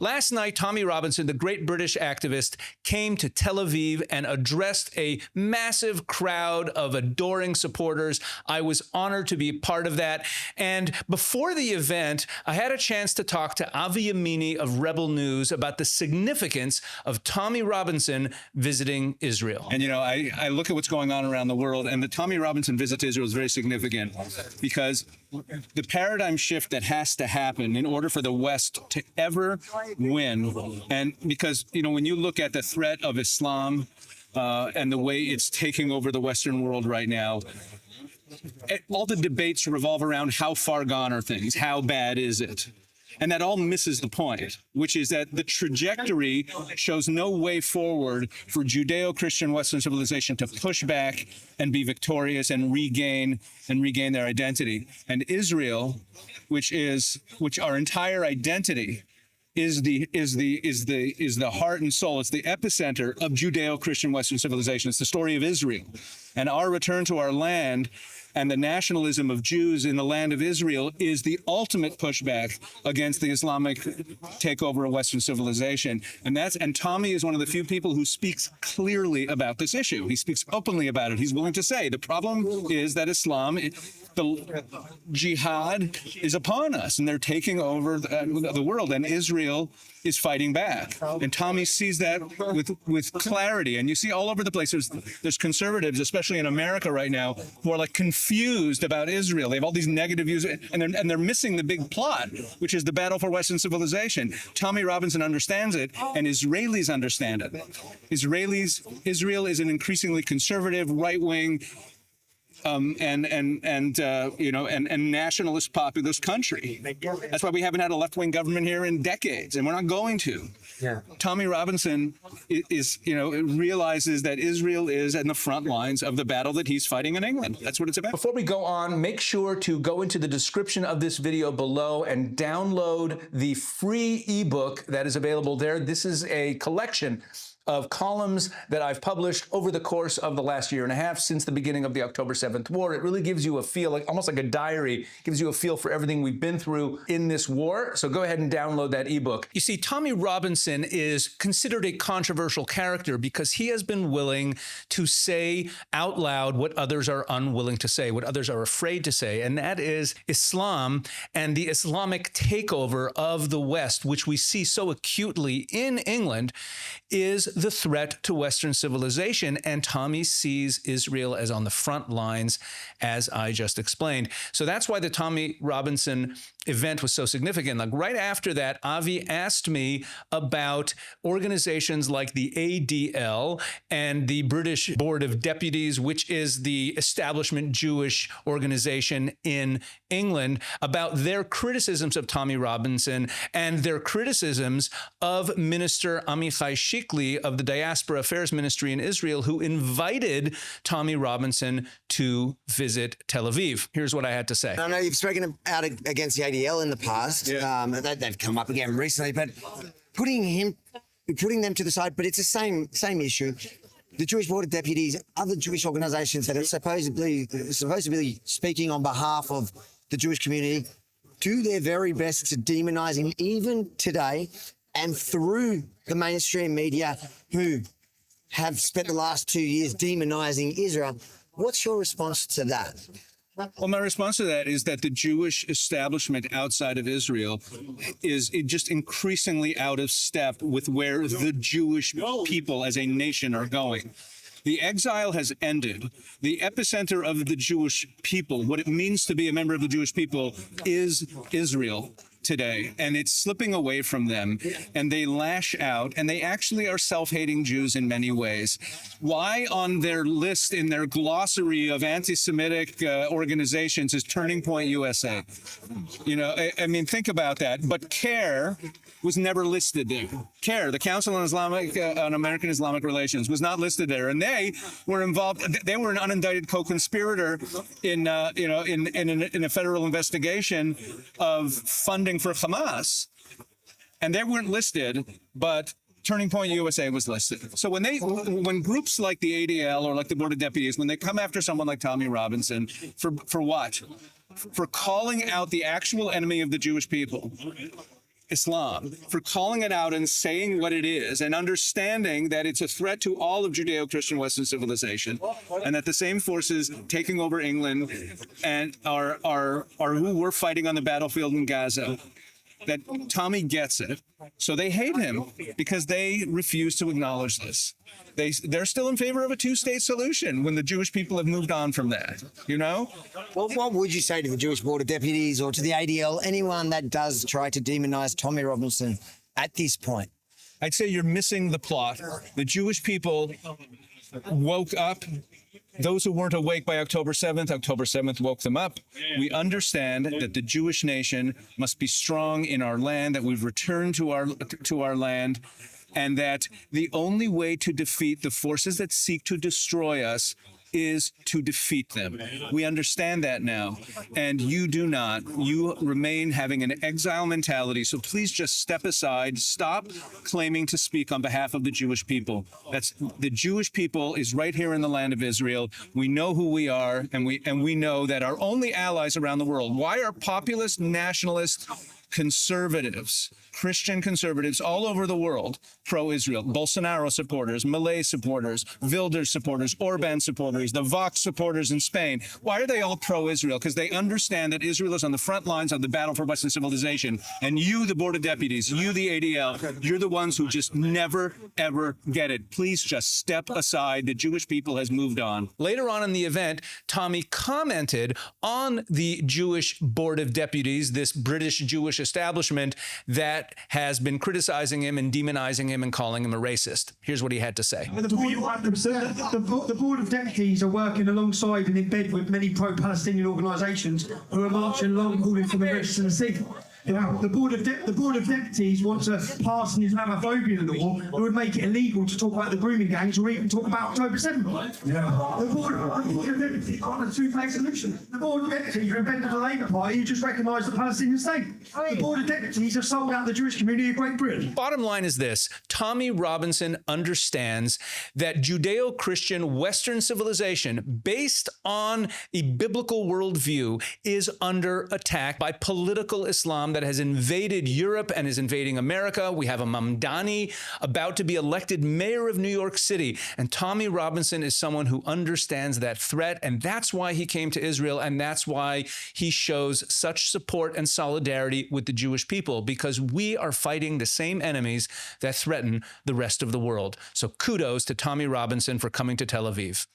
Last night, Tommy Robinson, the great British activist, came to Tel Aviv and addressed a massive crowd of adoring supporters. I was honored to be part of that. And before the event, I had a chance to talk to Avi Amini of Rebel News about the significance of Tommy Robinson visiting Israel. And, you know, I look at what's going on around the world, and the Tommy Robinson visit to Israel is very significant because the paradigm shift that has to happen in order for the West to ever win, and because, you know, when you look at the threat of Islam and the way it's taking over the Western world right now, all the debates revolve around how far gone are things, how bad is it? And that all misses the point, which is that the trajectory shows no way forward for Judeo-Christian Western civilization to push back and be victorious and regain their identity. And Israel, which our entire identity is the heart and soul. It's the epicenter of Judeo-Christian Western civilization. It's the story of Israel. And our return to our land and the nationalism of Jews in the land of Israel is the ultimate pushback against the Islamic takeover of Western civilization. And Tommy is one of the few people who speaks clearly about this issue. He speaks openly about it. He's willing to say the problem is that Islam, the jihad is upon us, and they're taking over the world, and Israel is fighting back. And Tommy sees that with clarity. And you see all over the place, there's conservatives, especially in America right now, who are like confused about Israel. They have all these negative views, and they're missing the big plot, which is the battle for Western civilization. Tommy Robinson understands it, and Israelis understand it. Israel is an increasingly conservative, right-wing, and nationalist populist country. That's why we haven't had a left-wing government here in decades, and we're not going to. Yeah. Tommy Robinson realizes that Israel is in the front lines of the battle that he's fighting in England. That's what it's about. Before we go on, make sure to go into the description of this video below and download the free ebook that is available there. This is a collection of columns that I've published over the course of the last year and a half since the beginning of the October 7th war. It really gives you a feel, almost like a diary, gives you a feel for everything we've been through in this war. So go ahead and download that ebook. You see, Tommy Robinson is considered a controversial character because he has been willing to say out loud what others are unwilling to say, what others are afraid to say, and that is Islam and the Islamic takeover of the West, which we see so acutely in England, is the threat to Western civilization, and Tommy sees Israel as on the front lines, as I just explained. So that's why the Tommy Robinson event was so significant. Like right after that, Avi asked me about organizations like the ADL and the British Board of Deputies, which is the establishment Jewish organization in England, about their criticisms of Tommy Robinson and their criticisms of Minister Amichai Shikli of the Diaspora Affairs Ministry in Israel, who invited Tommy Robinson to visit Tel Aviv. Here's what I had to say. I know you've spoken out against the ADL in the past. Yeah. They've come up again recently, but putting them to the side, but it's the same issue. The Jewish Board of Deputies, other Jewish organizations that are supposedly speaking on behalf of the Jewish community, do their very best to demonize him even today, and through the mainstream media who have spent the last 2 years demonizing Israel. What's your response to that? Well, my response to that is that the Jewish establishment outside of Israel is just increasingly out of step with where the Jewish people as a nation are going. The exile has ended. The epicenter of the Jewish people, what it means to be a member of the Jewish people, is Israel today, and it's slipping away from them, and they lash out, and they actually are self-hating Jews in many ways. Why on their list, in their glossary of anti-Semitic organizations, is Turning Point USA? You know, I mean, think about that. But CARE was never listed there. CARE, the Council on American Islamic Relations, was not listed there, and they were involved. They were an unindicted co-conspirator in a federal investigation of funding for Hamas, and they weren't listed, but Turning Point USA was listed. So when groups like the ADL or like the Board of Deputies, when they come after someone like Tommy Robinson, for what? For calling out the actual enemy of the Jewish people, Islam, for calling it out and saying what it is and understanding that it's a threat to all of Judeo-Christian Western civilization, and that the same forces taking over England and are who we're fighting on the battlefield in Gaza, that Tommy gets it. So they hate him because they refuse to acknowledge this. They're still in favor of a two-state solution when the Jewish people have moved on from that, you know? Well, what would you say to the Jewish Board of Deputies or to the ADL, anyone that does try to demonize Tommy Robinson at this point? I'd say you're missing the plot. The Jewish people woke up. Those who weren't awake by October 7th woke them up. We understand that the Jewish nation must be strong in our land, that we've returned to our land, and that the only way to defeat the forces that seek to destroy us is to defeat them. We understand that now, and you do not. You remain having an exile mentality, so please just step aside. Stop claiming to speak on behalf of the Jewish people. The Jewish people is right here in the land of Israel. We know who we are, and we know that our only allies around the world. Why are populist, nationalist, conservatives, Christian conservatives all over the world pro-Israel? Bolsonaro supporters, Malay supporters, Wilders supporters, Orban supporters, the Vox supporters in Spain. Why are they all pro-Israel? Because they understand that Israel is on the front lines of the battle for Western civilization. And you, the Board of Deputies, you, the ADL, you're the ones who just never, ever get it. Please just step aside. The Jewish people has moved on. Later on in the event, Tommy commented on the Jewish Board of Deputies, this British Jewish establishment that has been criticizing him and demonizing him and calling him a racist. Here's what he had to say. The Board of Deputies are working alongside and in bed with many pro-Palestinian organisations who are marching along calling for the rest of the sea. The Board of Deputies want to pass an Islamophobia law that would make it illegal to talk about the grooming gangs or even talk about October 7th. The Board of Deputies want a two-phase solution. The Board of Deputies are invented the Labour Party who just recognise the Palestinian state. The Board of Deputies have sold out the Jewish community of Great Britain. Bottom line is this: Tommy Robinson understands that Judeo-Christian Western civilization, based on a biblical worldview, is under attack by political Islam that has invaded Europe and is invading America. We have a Mamdani about to be elected mayor of New York City. And Tommy Robinson is someone who understands that threat. And that's why he came to Israel. And that's why he shows such support and solidarity with the Jewish people, because we are fighting the same enemies that threaten the rest of the world. So kudos to Tommy Robinson for coming to Tel Aviv.